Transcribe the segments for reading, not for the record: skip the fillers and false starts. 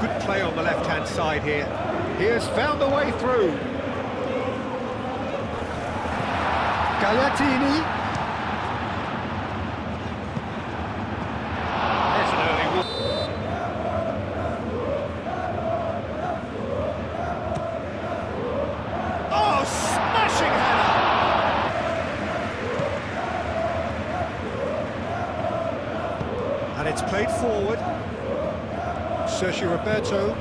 Good play on the left-hand side here. He has found the way through. Gagliardini. There's an early one. Oh, smashing header! And it's played forward. Sergio Roberto.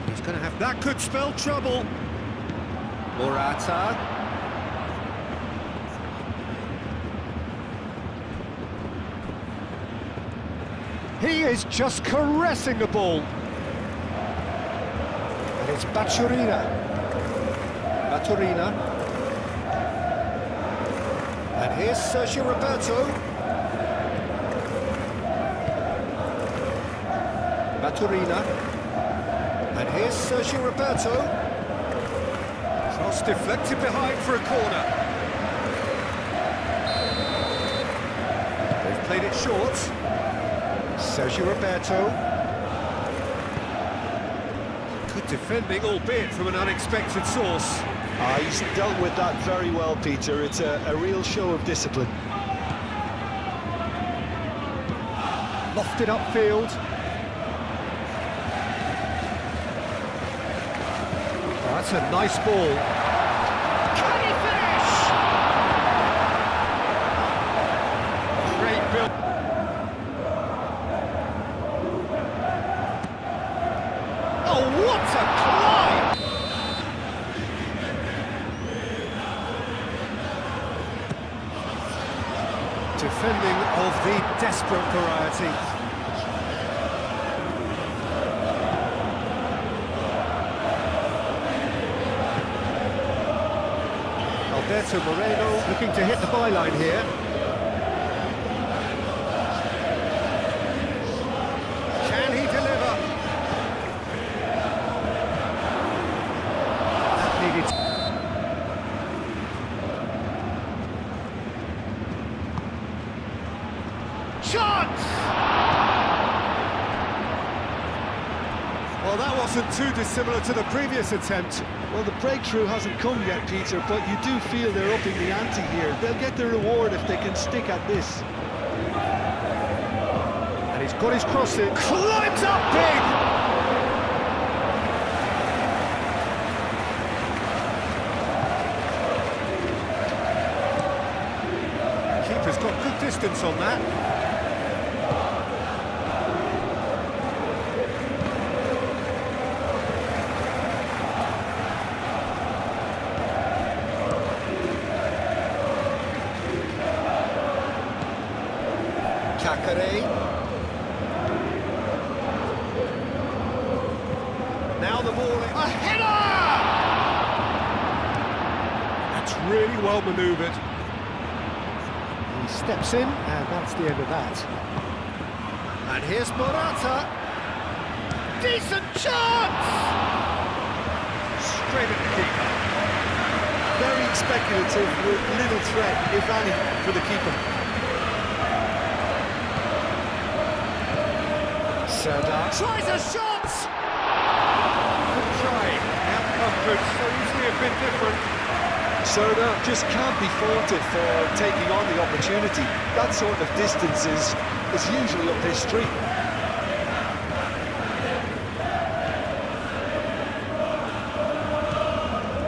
He's going to have... That could spell trouble. Morata. He is just caressing the ball. And it's Baturina. And here's Sergio Roberto. Baturina. And here's Sergio Roberto. Cross deflected behind for a corner. They've played it short. Sergio Roberto. Good defending, albeit from an unexpected source. He's dealt with that very well, Peter. It's a real show of discipline. Lofted upfield. Oh, that's a nice ball. Can he finish? Great build. Oh, what a climb! Defending of the desperate variety. Alberto Moreno looking to hit the byline here. Can he deliver? That needed... Chance! Well, that wasn't too dissimilar to the previous attempt. Well, the breakthrough hasn't come yet, Peter, but you do feel they're upping the ante here. They'll get the reward if they can stick at this. And he's got his cross in. Climbs up big! Keeper's got good distance on that. Now the ball in. A header! That's really well manoeuvred. He steps in, and that's the end of that. And here's Morata. Decent chance! Straight at the keeper. Very speculative with little threat, if any, for the keeper. Serdar tries a shot! Good try. The outcome could so easily have been different. Serdar just can't be faulted for taking on the opportunity. That sort of distance is usually up his street.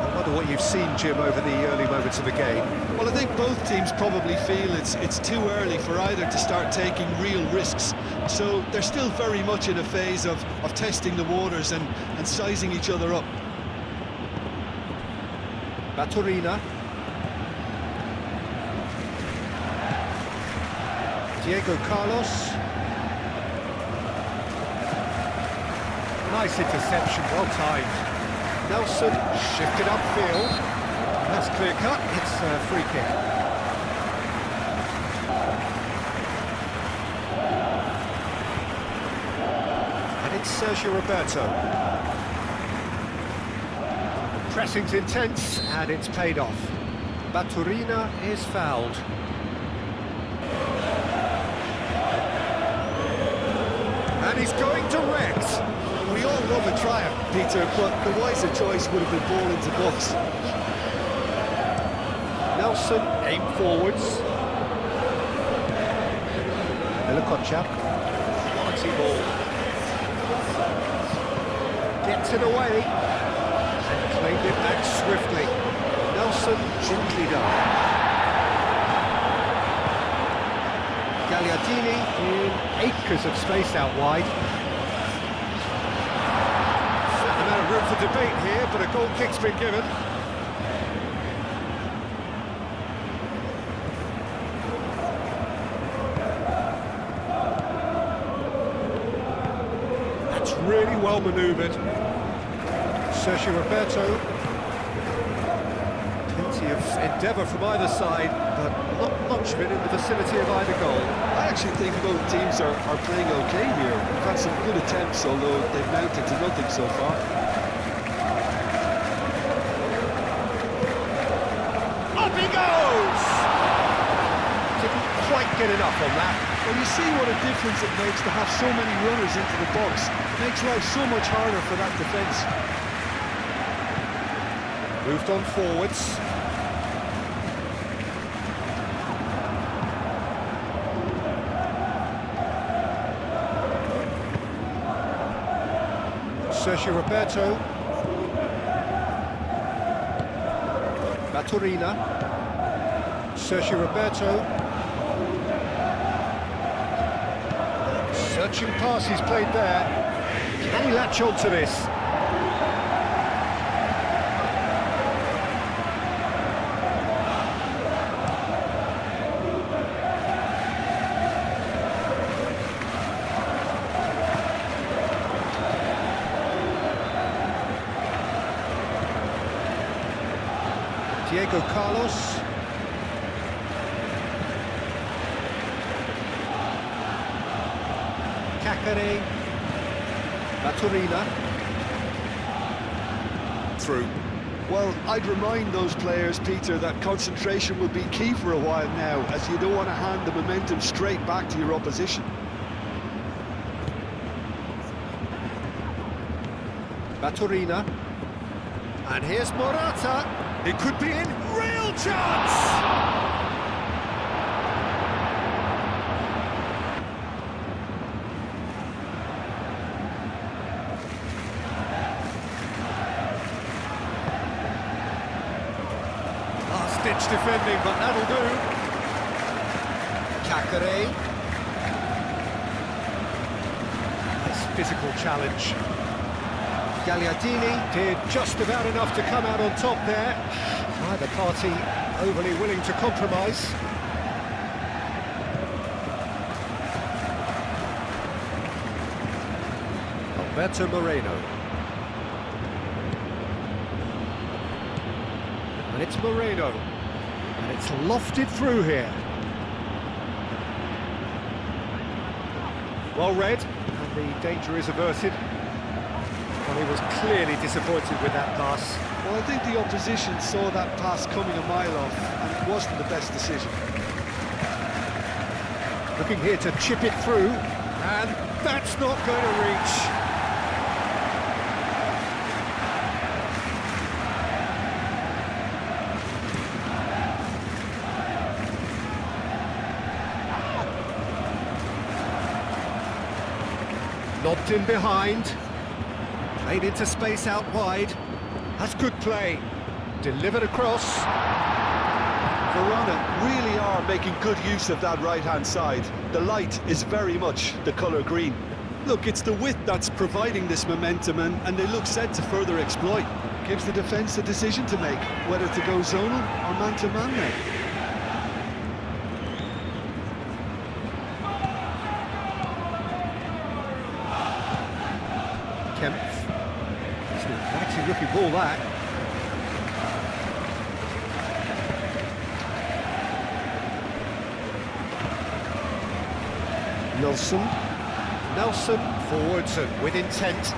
I wonder what you've seen, Jim, over the early moments of the game. Well, I think both teams probably feel it's too early for either to start taking real risks. So they're still very much in a phase of testing the waters and sizing each other up. Baturina. Diego Carlos. Nice interception, well timed. Nelson shifted upfield. That's clear cut, it's a free kick. And it's Sergio Roberto. The pressing's intense and it's paid off. Verona is fouled. And he's going direct. We all love a triumph, Peter, but the wiser choice would have been ball into box. Nelson, aim forwards. Milicocha. Quality ball. Gets it away. And claimed it back swiftly. Nelson, gently done. Gagliardini in acres of space out wide. Certain amount of room for debate here, but a goal kick's been given. That's really well manoeuvred. Sergio Roberto. Plenty of endeavour from either side, but not much of it in the vicinity of either goal. I actually think both teams are playing okay here. We've had some good attempts, although they've mounted to nothing so far. Up he goes! Didn't quite get enough on that. Well, you see what a difference it makes to have so many runners into the box. It makes life so much harder for that defence. Moved on forwards. Sergio Roberto. Verona. Sergio Roberto. Searching pass he's played there. Can he latch on to this? Diego Carlos. Cacare. Verona. Through. Well, I'd remind those players, Peter, that concentration will be key for a while now, as you don't want to hand the momentum straight back to your opposition. Verona. And here's Morata. It could be in. Real chance! Last-ditch defending, but that'll do. Cacare. Nice physical challenge. Gagliardini did just about enough to come out on top there. Neither party overly willing to compromise. Alberto Moreno. And it's Moreno. And it's lofted through here. Well read, and the danger is averted. Well, he was clearly disappointed with that pass. Well, I think the opposition saw that pass coming a mile off, and it wasn't the best decision. Looking here to chip it through, and that's not going to reach. Lobbed in behind. Played into space out wide. That's good play. Delivered across. Verona really are making good use of that right-hand side. The light is very much the colour green. Look, it's the width that's providing this momentum, and they look set to further exploit. Gives the defence a decision to make, whether to go zonal or man-to-man now. Kempf. It's an inviting looking ball, that. Nelson. Nelson forwards and with intent.